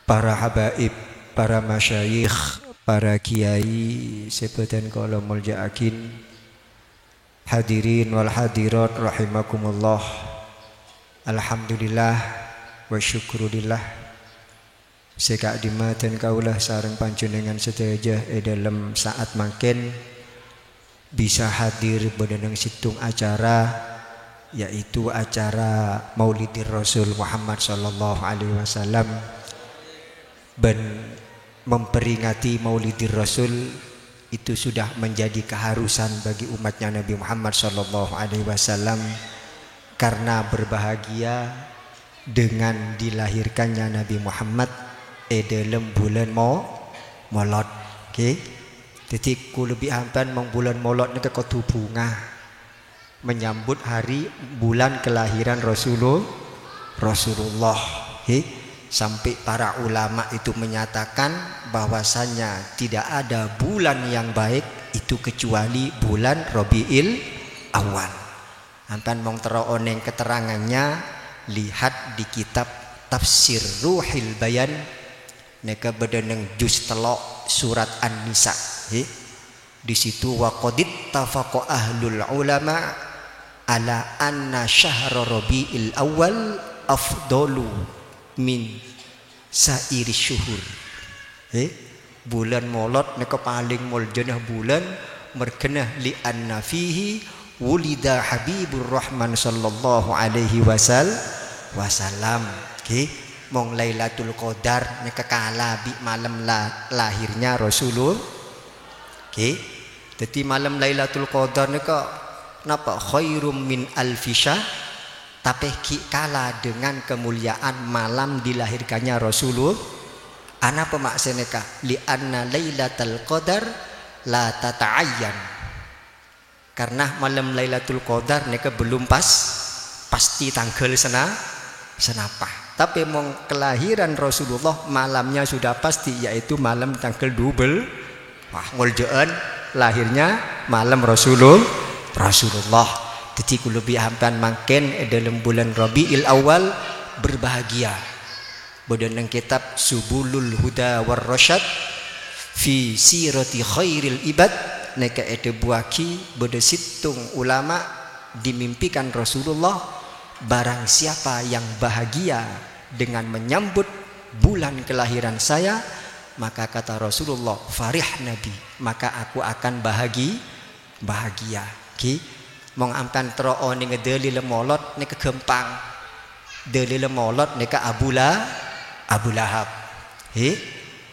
para habaib, para masyayikh, para kiai sebadan kala muljaakin, hadirin wal hadirat rahimakumullah. Alhamdulillah wa syukurillah sekak dimaten kaulah sareng panjenengan sedaya dalam saat makin bisa hadir bedeneng situng acara, yaitu acara Maulidir Rasul Muhammad sallallahu alaihi wasallam. Dan memperingati Maulidir Rasul itu sudah menjadi keharusan bagi umatnya Nabi Muhammad sallallahu alaihi wasallam, karena berbahagia dengan dilahirkannya Nabi Muhammad dalam bulan Maulud. Okey. Jadi ku lebih hampan mong bulan Maulud ni ke bunga menyambut hari bulan kelahiran Rasulullah. Okay. Sampai para ulama itu menyatakan bahwasanya tidak ada bulan yang baik itu kecuali bulan Rabiul Awal. Hampan mong terooneng keterangannya, lihat di kitab Tafsir Ruhil Bayan neka bedeneng juz telok surat An-Nisa. Di situ waqadit tafaqa ahlul ulama ala anna syahr Rabiul Awal afdalu min sairi syuhur. Bulan Maulud neka paling muljanah bulan merkenah li anna fihi wulida habibur rahman sallallahu alaihi wasallam. Mong Lailatul Qadar neka kala bi malam lahirnya Rasulullah. Jadi malam Lailatul Qadar neka napa khairum min alfisha, tapi kala dengan kemuliaan malam dilahirkannya Rasulullah. Ana pemaksana ka li anna Lailatul Qadar la tata'ayyan, karena malam Lailatul Qadar neka belum pasti tanggal senapa. Tapi mong kelahiran Rasulullah malamnya sudah pasti, yaitu malam tanggal 12. Wah, nguljaan lahirnya malam Rasulullah. Jadi ku lebih hampan makin dalam bulan Rabiul Awal berbahagia. Bodan kitab Subulul Huda war Rasyad fi sirati khairil ibad neka buaki boda situng ulama dimimpikan Rasulullah, barang siapa yang bahagia dengan menyambut bulan kelahiran saya, maka kata Rasulullah, farih Nabi, maka aku akan bahagia. Mong ampan teroo ni ngedelil Maulud ni kegempang. Delil Maulud ni ke Abu Lahab.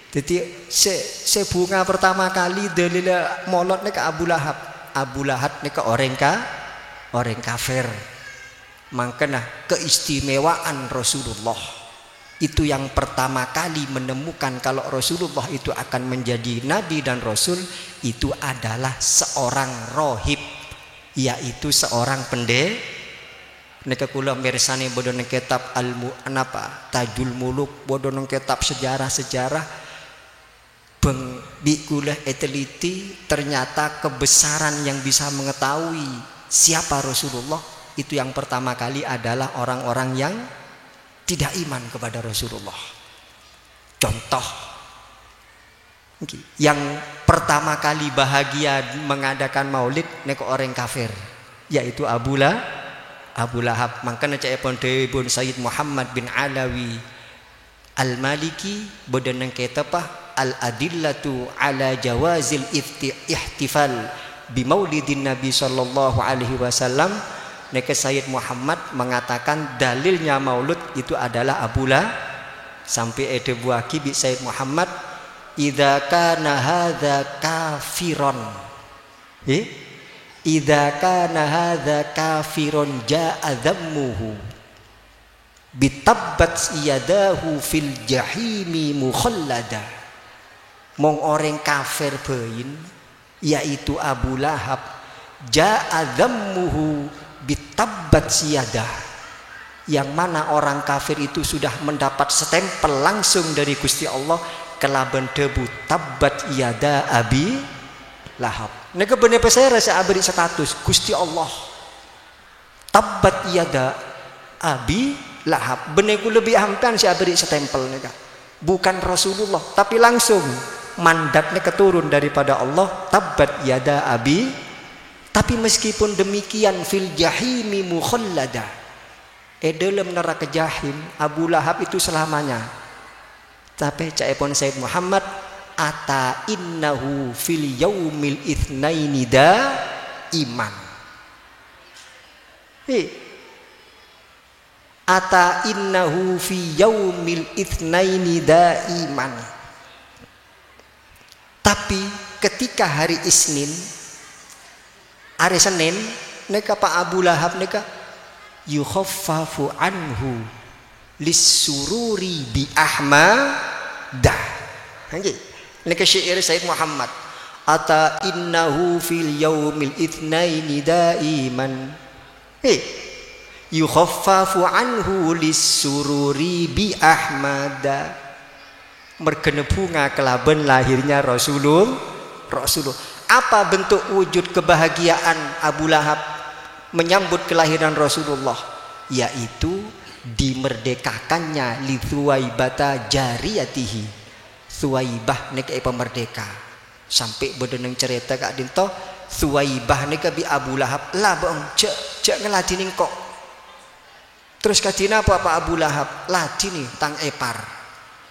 Jadi se bunga pertama kali delil Maulud ni ke Abu Lahab. Abu Lahab ni ke orang kafir. Makanya keistimewaan Rasulullah itu yang pertama kali menemukan kalau Rasulullah itu akan menjadi nabi dan rasul itu adalah seorang rohib, yaitu seorang pendeta. Neka kula mirsani bodoneng kitab Tajul Muluk, bodoneng kitab sejarah beng bi kula eteliti, ternyata kebesaran yang bisa mengetahui siapa Rasulullah itu yang pertama kali adalah orang-orang yang tidak iman kepada Rasulullah. Contoh yang pertama kali bahagia mengadakan maulid nek orang kafir, yaitu Abu Lahab. Makanya cak pun Debun Sayyid Muhammad bin Alawi Al-Maliki bodanang ketapah al-adillatu ala jawazil ihtifal bi maulidin Nabi sallallahu alaihi wasallam. Neka Sayyid Muhammad mengatakan dalilnya maulud itu adalah Abu Lahab. Sampai ada buaki bi Sayyid Muhammad, idza kana hadza kafiron, idza kana hadza kafiron jaa dhammuhu bitabbat yadahu fil jahimi mukhallada. Mong orang kafir bein, yaitu Abu Lahab, jaa dhammuhu bitabbat siyadah, yang mana orang kafir itu sudah mendapat stempel langsung dari Gusti Allah kelaban debu tabbat yada Abi Lahab. Neka bener saya rasa abadi status Gusti Allah tabbat yada Abi Lahab. Bener ku lebih hampan si abadi stempel neka. bukan Rasulullah, tapi langsung mandatnya keturun daripada Allah, tabbat yada abi. Tapi meskipun demikian fil jahimi mukhallada, dalam neraka jahim Abu Lahab itu selamanya. Tapi caipun Sayyid Muhammad, ata innahu fil yaumil itsnaini da iman. Ata innahu fi yaumil itsnaini da iman. Tapi ketika hari Isnin, hari Senin, neka Pak Abu Lahab neka yukhaffafu anhu lissururi bi ahmadah. Neka syair Sayyid Muhammad, ata innahu fil yaumil itsnaini daiman, yukhaffafu anhu lissururi bi ahmadah. Merkena bunga kelaben lahirnya Rasulullah. Apa bentuk wujud kebahagiaan Abu Lahab menyambut kelahiran Rasulullah? Yaitu dimerdekakannya li Thuwaibata jariyatihi. Thuwaibah nek pemerdeka. Sampai bedeneng cerita kak dinto Thuwaibah nek bi Abu Lahab lah bang cek ngeladini kok. Terus katina apa Abu Lahab? Ladini tang epar.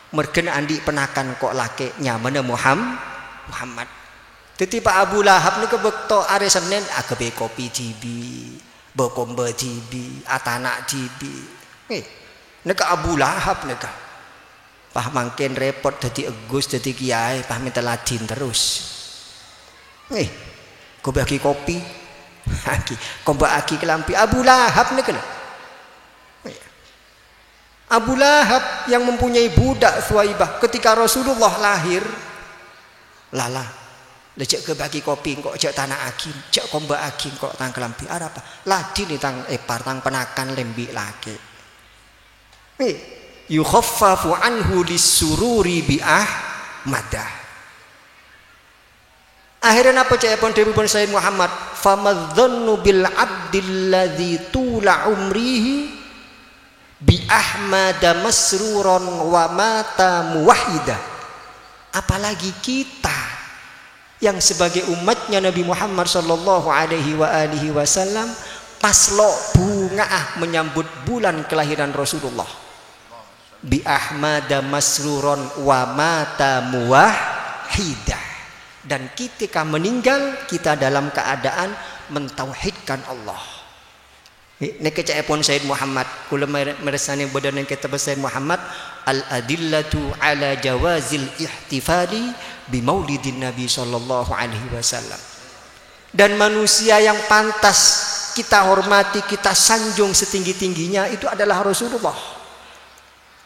Merkena andi penakan kok lake nyamana Muhammad. Teti Pak Abu Lahab ni kebekto are Senin agebe kopi jibi, bekombe jibi, atanak jibi. Neka Abu Lahab neka. Pah mangken repot dadi Agus dadi kiai, pah minta ladin terus. Kau bagi kopi, kau bagi kelampi Abu Lahab neka. Abu Lahab yang mempunyai budak Thuwaibah ketika Rasulullah lahir, lala lecek ke bagi kopi kok cek tanah akin, cek komba akin kok tang kelampi ada apa? Ladi nih tang epar tang penakan lembi laki. Yukhaffafu anhu lisururi bi ahmadah. Akhirnya apa cek pun Dewi pun Sayyid Muhammad, famadzannu bil abdil ladzi tula umrihi bi ahmada masruron wa mata muwahhida. Apalagi kita yang sebagai umatnya Nabi Muhammad sallallahu alaihi wasallam paslo bunga menyambut bulan kelahiran Rasulullah. Bi ahmada masruron wa mata muwahhida. Dan ketika meninggal kita dalam keadaan mentauhidkan Allah. Nek caipun Sayyid Muhammad kula meresani badan kitab Sayyid Muhammad al-adillatu ala jawazil ihtifali bi maulidin Nabi sallallahu alaihi wasallam. Dan manusia yang pantas kita hormati, kita sanjung setinggi-tingginya itu adalah Rasulullah.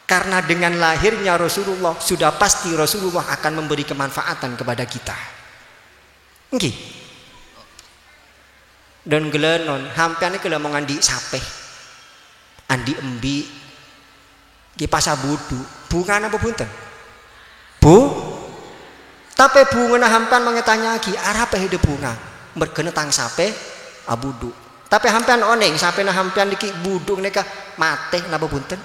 Karena dengan lahirnya Rasulullah sudah pasti Rasulullah akan memberi kemanfaatan kepada kita. Nggih. Dan gelenon hampir kalau mau ngandi sape andi embi di pasar budu bunga apa punten tapi bunga hampir mengetanya lagi arah apa hidup bunga berkena tang sape abudu tapi hampir oneng sape na hampir diki budu neka mate napa punten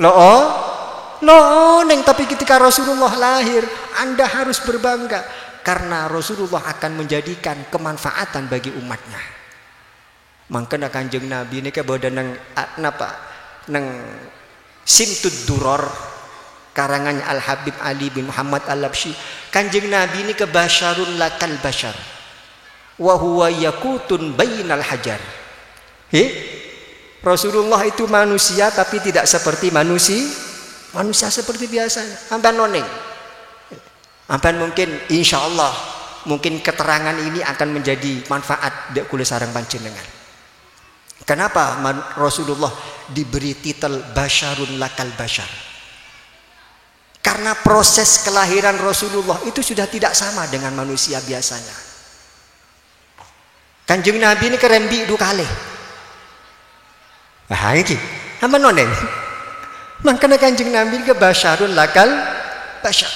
lo oneng. Tapi ketika Rasulullah lahir Anda harus berbangga karena Rasulullah akan menjadikan kemanfaatan bagi umatnya. Mangkana Kanjeng Nabi ini kebawa nang Simtud Duror karangan Al Habib Ali bin Muhammad Al Labsyi. Kanjeng Nabi ini kebasyarun lakal basyar wa huwa yakutun bainal hajar. Rasulullah itu manusia tapi tidak seperti manusia seperti biasanya. Hampir noneng. Ampan mungkin insya Allah mungkin keterangan ini akan menjadi manfaat dek kula sareng panjenengan. Kenapa Rasulullah diberi titel basyarun lakal basyar? Karena proses kelahiran Rasulullah itu sudah tidak sama dengan manusia biasanya. Kanjeng Nabi ini kerembi dua kali. Wah ini apa noneng? Makanya Kanjeng Nabi ke basyarun lakal basyar.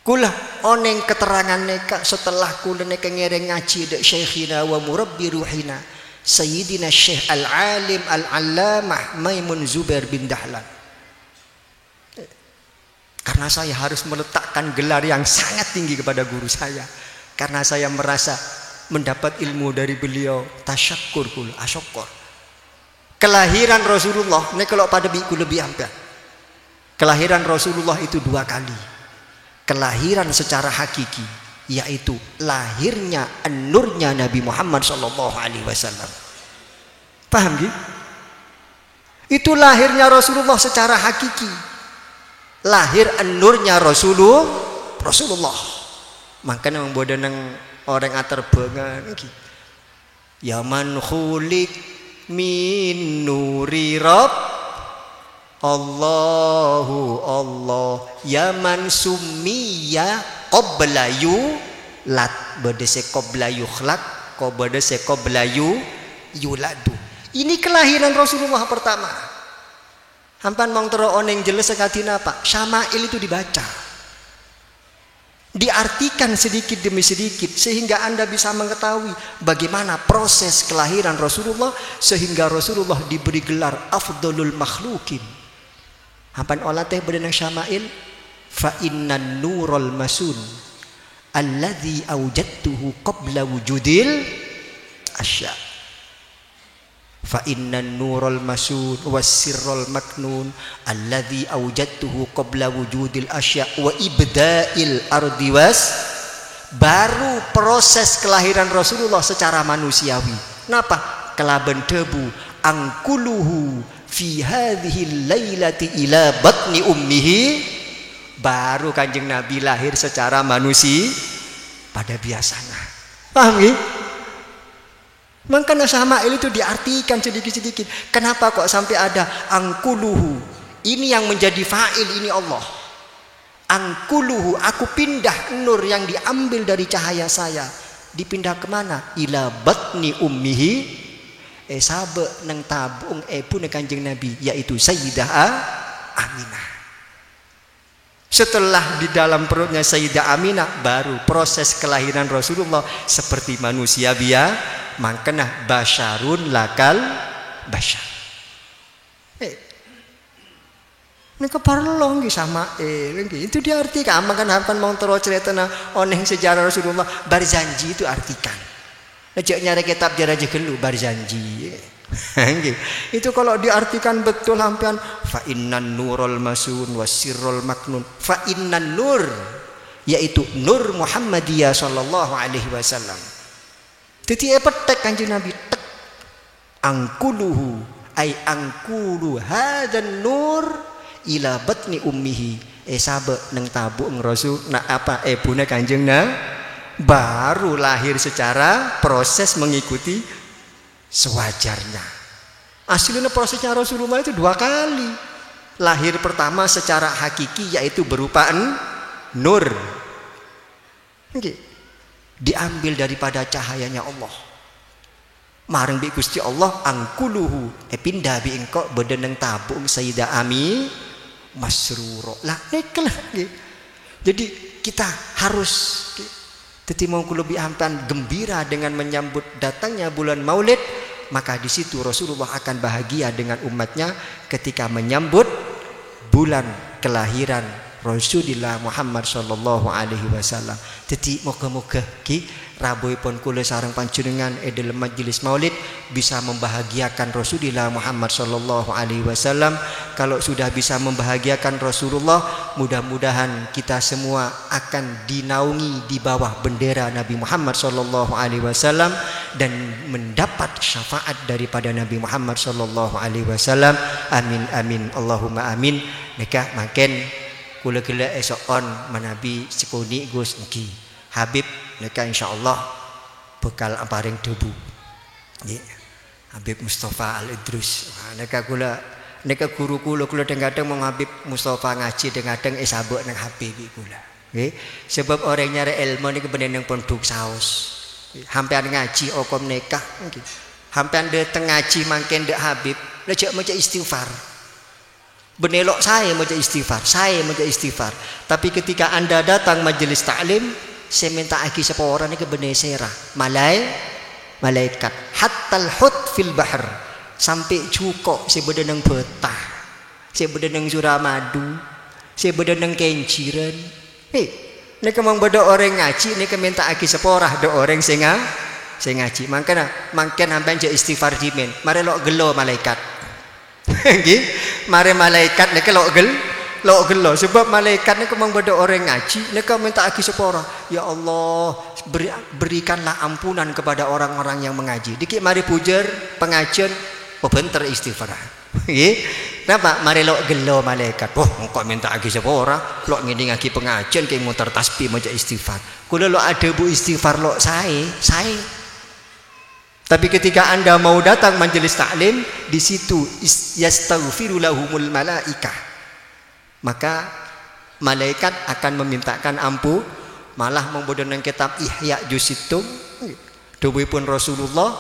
Kula oneng keterangan neka setelah kula neka ngereng ngaji dek syekhina wa murabbi ruhina Sayyidina Syekh Al-Alim Al-Allamah Maimun Zubair bin Dahlan. Karena saya harus meletakkan gelar yang sangat tinggi kepada guru saya, karena saya merasa mendapat ilmu dari beliau. Tasyakur kul asyokor. Kelahiran Rasulullah ini kalau pada biku lebih ambil. Kelahiran Rasulullah itu 2 kali. Kelahiran secara hakiki, yaitu lahirnya nurnya Nabi Muhammad SAW. Paham gitu? Itu lahirnya Rasulullah secara hakiki. Lahir nurnya Rasulullah. Makanya membuat nang orang aterbengan iki. Ya man khuliq min nuri rabb Allahu Allah ya man summiya qabla yulad badese qabla yukhlaq ko badese qabla yuladu. Ini kelahiran Rasulullah pertama. Hampan mong tero oneng jelas sekadina apa? Syama'il itu dibaca, diartikan sedikit demi sedikit sehingga Anda bisa mengetahui bagaimana proses kelahiran Rasulullah sehingga Rasulullah diberi gelar afdalul makhlukin. Hampan olah teh berenang Syama'il, fa innan nurul masun alladzi awjadtuhu qabla wujudil asya. Fa innan nurul masun wasirrul maknun alladzi awjadtuhu qabla wujudil asya wa ibda'il ardi was. Baru proses kelahiran Rasulullah secara manusiawi. Napa? Kelaban debu angkuluhu fi hadhihi lailati ila batni ummihi. Baru Kanjeng Nabi lahir secara manusia pada biasanya. Paham ya? Makanya Syama'il itu diartikan sedikit-sedikit. Kenapa kok sampai ada angkuluhu? Ini yang menjadi fa'il, ini Allah. Angkuluhu, aku pindah nur yang diambil dari cahaya saya. Dipindah kemana? Ila batni ummihi. Sabe nang tabung ibune Kanjeng Nabi, yaitu Sayyidah Aminah. Setelah di dalam perutnya Sayyidah Aminah, baru proses kelahiran Rasulullah seperti manusia biasa. Makanya basyarun lakal basyar. Ini keparlong sama itu diartikan. Makanya hampan mau terus cerita oneng sejarah Rasulullah berjanji itu artikan. Lejak nyari kitab jarah jegelu berjanji. Itu kalau diartikan betul hampian fa innan nurul masun wasirrul maknun. Fa innan nur, yaitu nur Muhammadiyah sallallahu alaihi wasallam. Jadi petek Kanjeng Nabi tek angkuluhu ay angkulu hadan nur ila batni ummihi. Sabe nang tabung Rasul nak apa ibune Kanjeng na baru lahir secara proses mengikuti sewajarnya. Aslinya prosesnya Rasulullah itu 2 kali. Lahir pertama secara hakiki yaitu berupa nur. Okay. Diambil daripada cahayanya Allah. Mareng bi Gusti Allah angkuluhu pindah bi engko bedeneng tabung Sayyidah Ami masruro. Lah niklah. Jadi kita harus teti mau lebih ampan gembira dengan menyambut datangnya bulan Maulid, maka di situ Rasulullah akan bahagia dengan umatnya ketika menyambut bulan kelahiran Rasulullah Muhammad sallallahu alaihi wasallam. Jadi moga-moga ki raboipun kula sareng panjenengan dalam majelis Maulid bisa membahagiakan Rasulullah Muhammad sallallahu alaihi wasallam. Kalau sudah bisa membahagiakan Rasulullah, mudah-mudahan kita semua akan dinaungi di bawah bendera Nabi Muhammad sallallahu alaihi wasallam dan mendapat syafaat daripada Nabi Muhammad sallallahu alaihi wasallam. Amin amin Allahumma amin. Nikah makin kula gila esokon manabi sekuni Gus niki Habib neka insyaallah bekal paring debu nggih Habib Mustafa Al Idrus neka kula neka guru kula kadang-kadang mau Habib Mustafa ngaji kadang sabuk nang Habib kula nggih sebab orang nyari ilmu niki bener nang pondok saos hampean ngaji okom nekah nggih hampean dateng ngaji mangken ndek Habib lejak maca istighfar. Benelok saya maca istighfar. Tapi ketika Anda datang majelis taklim, saya minta aki sepora ni ke benesera. malaikat hattal hut fil bahr sampai cukup sebedenang betah sebedenang suramadu sebedenang kenciran ini kemang beda orang ngaji ini minta aki seporah do orang sing ngaji makanya sampai je istighfar dimen mari lo gelo malaikat nggih mari malaikat nek lo gelo sebab malaikat nek kemang beda orang ngaji nek minta aki seporah ya Allah berikanlah ampunan kepada orang-orang yang mengaji dikit mari pujer pengajian pebenter istighfar nggih napa mari lo gelo malaikat engko minta aki seporah lo ngene ngaki pengajian kayak muter tasbih maca istighfar kula lo ada bu istighfar lo saya tapi ketika Anda mau datang majelis taklim di situ yastaghfiru lahumul malaikah maka malaikat akan memintakan ampun malah membodohkan kitab Ihya juz 7 dawuhipun Rasulullah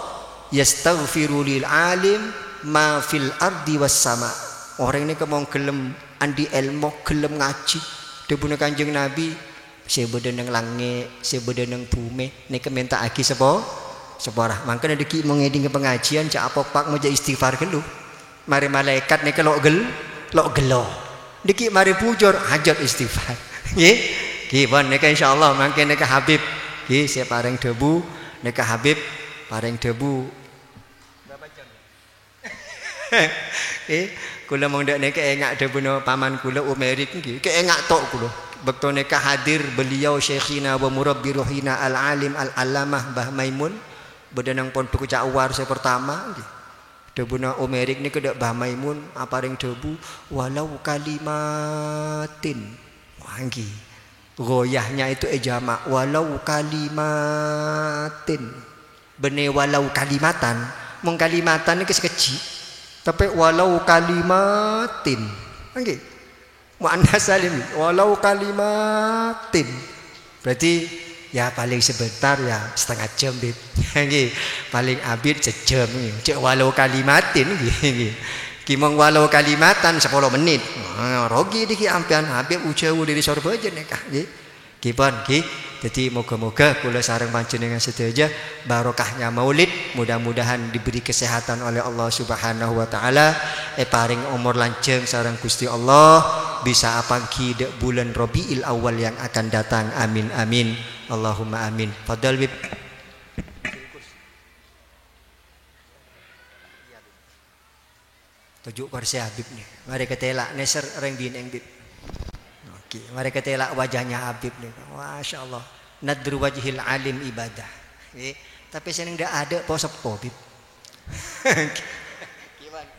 yastaghfiru lil alim ma fil ardi was sama orang ini kemong gelem andi ilmu gelem ngaji dawuhna Kanjeng Nabi sebedeneng langit sebedeneng bumi nek minta aki seporah mangkene diki mengeding pengajian cak apa pak maca istighfar gelu mari malaikat nek lo gelo diki mari pujur hajat istighfar nggih nggih nek insyaallah mangkene nek Habib nggih saya paring debu nek Habib paring debu berapa jam kula mong ndak nek engak debuno paman kula Umerik nggih ke engak tok kula bekto nek hadir beliau syekhina wa murabbi ruhina al alim al alamah Mbah Maimun bedanang pondok Jakwar saya pertama nggih debuna Umerik niku dak Mbah Maimun aparing debu walau kalimatin wangi goyahnya itu ejama walau kalimatin bene walau kalimatan mung kalimatan niku sekecil tapi walau kalimatin nggih muannas salim walau kalimatin berarti ya paling sebentar ya setengah jam bib nggih paling abid sejam nggih cek walau kalimatin nggih kimong walau kalimatan 10 menit rogi diki ampian Habib ujau dari sorbejen nek nggih kipun nggih jadi moga-moga kula sareng panjenengan sedaya barokahnya maulid mudah-mudahan diberi kesehatan oleh Allah Subhanahu wa taala paring umur lanjeng sareng Gusti Allah bisa apangki dek bulan Rabiul Awal yang akan datang amin amin Allahumma amin fadal bib tujuk kursi Habib nih mari ketela neser reng bineng bib oke mari ketela wajahnya Habib nih Masya Allah nadru wajhil alim ibadah tapi seneng ndak ada po sepo bib gimana